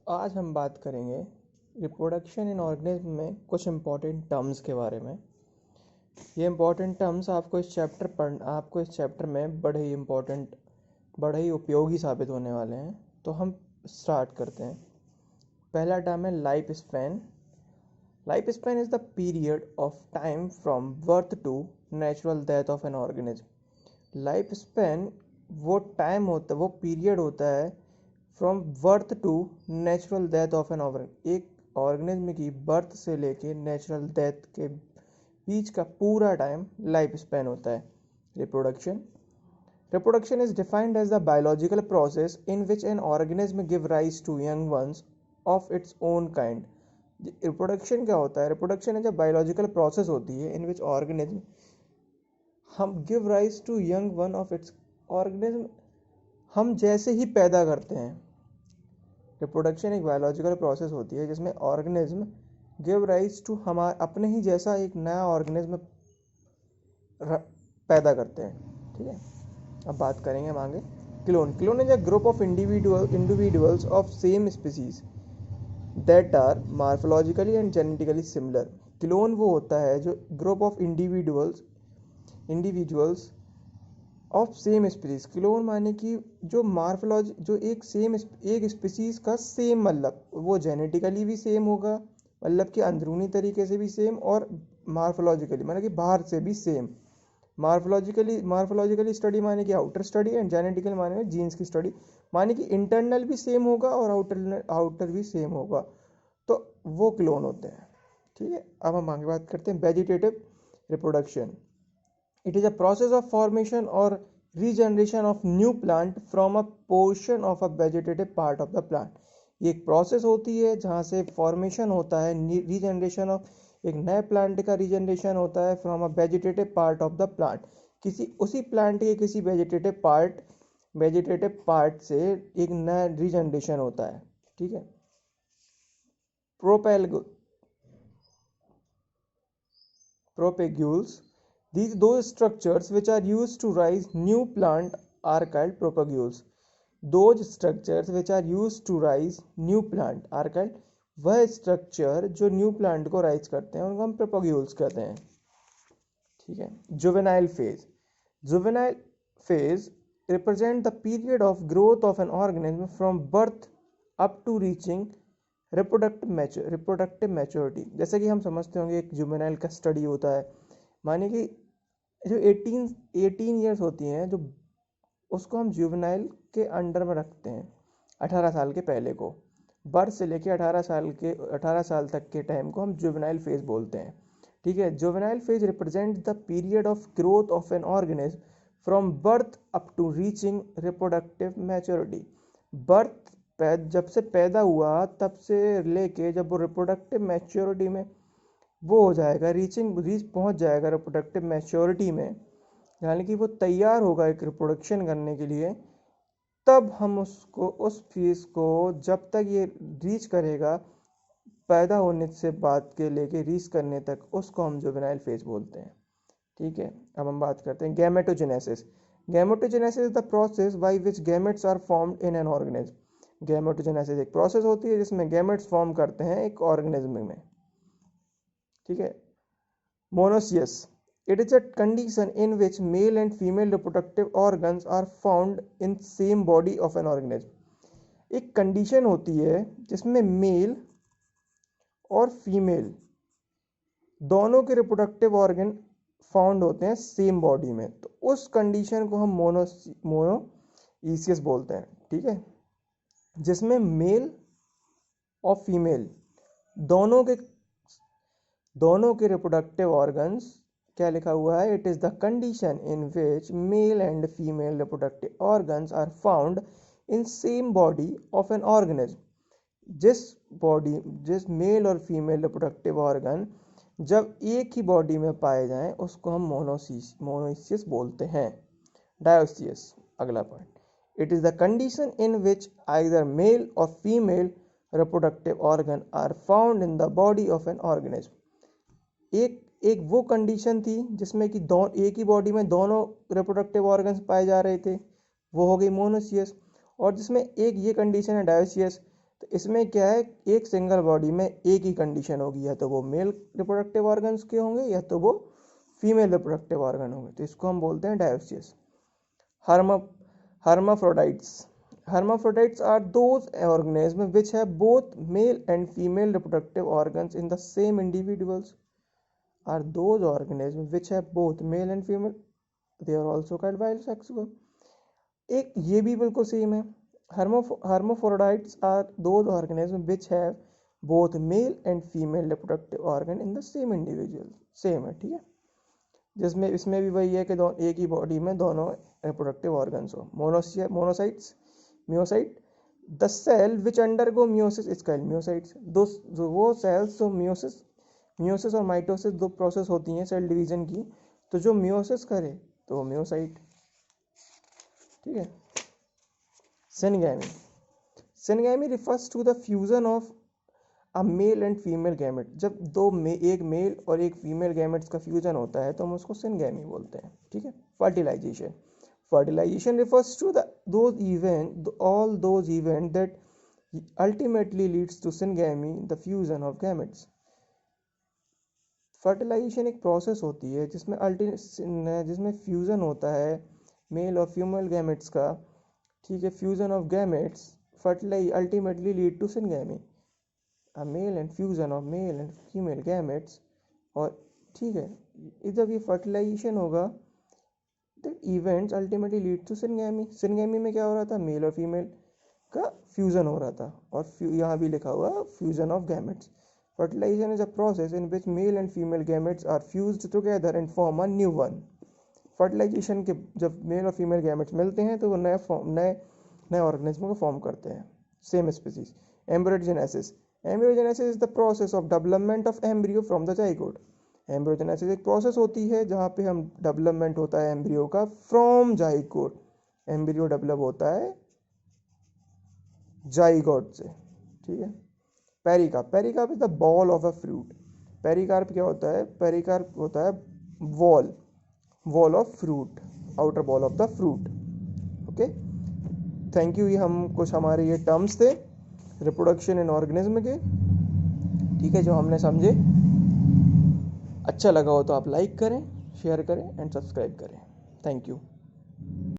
आज हम बात करेंगे रिप्रोडक्शन इन ऑर्गेनिज्म में कुछ इम्पोर्टेंट टर्म्स के बारे में। ये इम्पोर्टेंट टर्म्स आपको इस चैप्टर में बड़े ही उपयोगी साबित होने वाले हैं। तो हम स्टार्ट करते हैं। पहला टर्म है life span. Life span is the period of time from birth to natural death of an organism. Life span वो पीरियड होता है from birth to natural death of an organism. एक ऑर्गेनिज्म की birth से लेके natural death के बीच का पूरा टाइम लाइफ स्पैन होता है। Reproduction is defined as the biological process in which an organism give rise to young ones of its own kind. Reproduction क्या होता है? रिप्रोडक्शन जब बायोलॉजिकल प्रोसेस होती है इन विच ऑर्गेनिज्म हम give rise to young one of its organism हम जैसे ही पैदा करते हैं। रिप्रोडक्शन एक बायोलॉजिकल प्रोसेस होती है जिसमें ऑर्गेनिज्म गिव राइज टू हमारे अपने ही जैसा एक नया ऑर्गेनिज्म पैदा करते हैं। ठीक है, अब बात करेंगे हम आगे। Clone is a group of individuals of same species that are morphologically and genetically similar. Clone वो होता है जो group of individuals of same species. Clone माने कि जो जो एक स्पीसीज का सेम, मतलब वो जेनेटिकली भी सेम होगा, मतलब कि अंदरूनी तरीके से भी सेम, और मार्फोलॉजिकली माने कि बाहर से भी सेम। मार्फोलॉजिकली स्टडी माने कि आउटर स्टडी, एंड जेनेटिकल माने जीन्स की स्टडी, माने कि इंटरनल भी सेम होगा और आउटर भी सेम होगा, तो वो क्लोन होते हैं। ठीक है, अब हम आगे बात करते हैं vegetative reproduction. It is a process of formation or regeneration of new plant from a portion of a vegetative part of the plant। ये एक प्रोसेस होती है जहाँ से फॉर्मेशन होता है, रीजनरेशन ऑफ एक नए प्लांट का रीजनरेशन होता है from a vegetative part of the plant. उसी प्लांट के किसी वेजिटेटिव पार्ट से एक नया रीजनरेशन होता है। ठीक है, propagules. Those structures which are used to raise new plant are called propagules। Those structures which are used to raise new plant are called, वह स्ट्रक्चर जो न्यू प्लांट को राइज करते हैं उनको हम प्रोपाग्यूल्स कहते हैं। ठीक है, juvenile phase represent the period of growth of an organism from birth up to reaching reproductive maturity. जैसे कि हम समझते होंगे एक जुवेनाइल का स्टडी होता है, माने कि जो 18 ईयर्स होती हैं, जो उसको हम जुवेनाइल के अंडर में रखते हैं। 18 साल के पहले को, बर्थ से लेके 18 साल तक के टाइम को हम जुवेनाइल फेज बोलते हैं। ठीक है, juvenile phase represent the period of growth of an organism from birth up to reaching reproductive maturity. जब से पैदा हुआ तब से लेके जब वो रिप्रोडक्टिव मैच्योरिटी में वो हो जाएगा, रीच पहुंच जाएगा रिप्रोडक्टिव मैच्योरिटी में, यानी कि वो तैयार होगा एक रिप्रोडक्शन करने के लिए, तब हम उस फेज को जब तक ये रीच करेगा, पैदा होने से बाद के लेके रीच करने तक, उसको हम जुवेनाइल फेज बोलते हैं। ठीक है, अब हम बात करते हैं gametogenesis. Gametogenesis is the process by which gametes are formed in an organism. Gametogenesis एक प्रोसेस होती है जिसमें गैमेट्स फॉर्म करते हैं एक ऑर्गेनिज्म में। ठीक है, monoecious, it is a condition in which male and female reproductive organs are found in same body of an organism. एक कंडीशन होती है जिसमें मेल और फीमेल दोनों के रिप्रोडक्टिव ऑर्गन फाउंड होते हैं सेम बॉडी में, तो उस कंडीशन को हम मोनोइसियस बोलते हैं। ठीक है, जिसमें मेल और फीमेल दोनों के रिप्रोडक्टिव ऑर्गन्स, क्या लिखा हुआ है, it is the condition in which male and female reproductive organs are found in same body of an organism. जिस मेल और फीमेल रिप्रोडक्टिव ऑर्गन जब एक ही बॉडी में पाए जाएं उसको हम मोनोइसियस बोलते हैं। डायोसियस, अगला point, it is the condition in which either male और female reproductive organ are found in the body of an organism. एक वो कंडीशन थी जिसमें कि एक ही बॉडी में दोनों रिप्रोडक्टिव ऑर्गन्स पाए जा रहे थे, वो हो गई मोनोसियस। और जिसमें एक ये कंडीशन है डायोसियस, तो इसमें क्या है, एक सिंगल बॉडी में एक ही कंडीशन होगी, या तो वो मेल रिप्रोडक्टिव ऑर्गन्स के होंगे या तो वो फीमेल रिप्रोडक्टिव ऑर्गन होंगे, तो इसको हम बोलते हैं डायोसिस। Hermaphrodites. Hermaphrodites are those organisms which have both male and female reproductive organs in the same individuals. Are those organisms which have both male and female. They are also called bisexual. एक ये भी बिल्कुल same है। Hermaphrodites are those organisms which have both male and female reproductive organ in the same individual. Same है, ठीक है। जिसमें इसमें भी वही है कि एक ही बॉडी में दोनों रिप्रोडक्टिव ऑर्गन्स हो। Monocytes, meiocyte, the cell which undergo meiosis is called meiocytes. जो वो सेल्स जो म्योसिस और माइटोसिस दो प्रोसेस होती हैं सेल डिवीजन की, तो जो म्योसिस करे तो म्योसाइट, ठीक है। Syngamy, syngamy refers to the fusion of a male and female gamete. जब एक मेल और एक फीमेल गैमेट्स का फ्यूजन होता है तो हम उसको सिनगैमी बोलते हैं, ठीक है। Fertilisation, fertilisation refers to all those events that ultimately leads to syngamy, the fusion of gametes। Fertilisation एक प्रोसेस होती है जिसमें फ्यूजन होता है मेल और फीमेल गैमेट्स का, ठीक है। Fusion of gametes ultimately lead to syngamy, a male and fusion of male and female gametes। और ठीक है, जब ये फर्टिलाइजेशन होगा तो events ultimately lead to syngamy. Syngamy में क्या हो रहा था, मेल और फीमेल का फ्यूजन हो रहा था, और यहाँ भी लिखा हुआ fusion of gametes. Fertilisation is a process in which male and female gametes are fused together and form a new one. Fertilisation के जब मेल और फीमेल गैमेट्स मिलते हैं तो वो नए ऑर्गेनिज्म को फॉर्म करते हैं, same species. Embryogenesis, embryogenesis is the process of development of embryo from the zygote. Embryogenesis एक प्रोसेस होती है जहाँ पे हम डेवलपमेंट होता है एम्ब्रियो का फ्रॉम जाइगोट। एम्ब्रियो डेवलप होता है जाइगोट से, ठीक है। Pericarp, pericarp is the ball of a fruit. Pericarp क्या होता है, पेरिकार्प होता है wall of fruit, outer ball of the fruit, okay. Thank you. ये हम कुछ हमारे ये टर्म्स थे रिप्रोडक्शन इन ऑर्गेनिज्म के, ठीक है, जो हमने समझे। अच्छा लगा हो तो आप लाइक करें, शेयर करें एंड सब्सक्राइब करें। Thank you.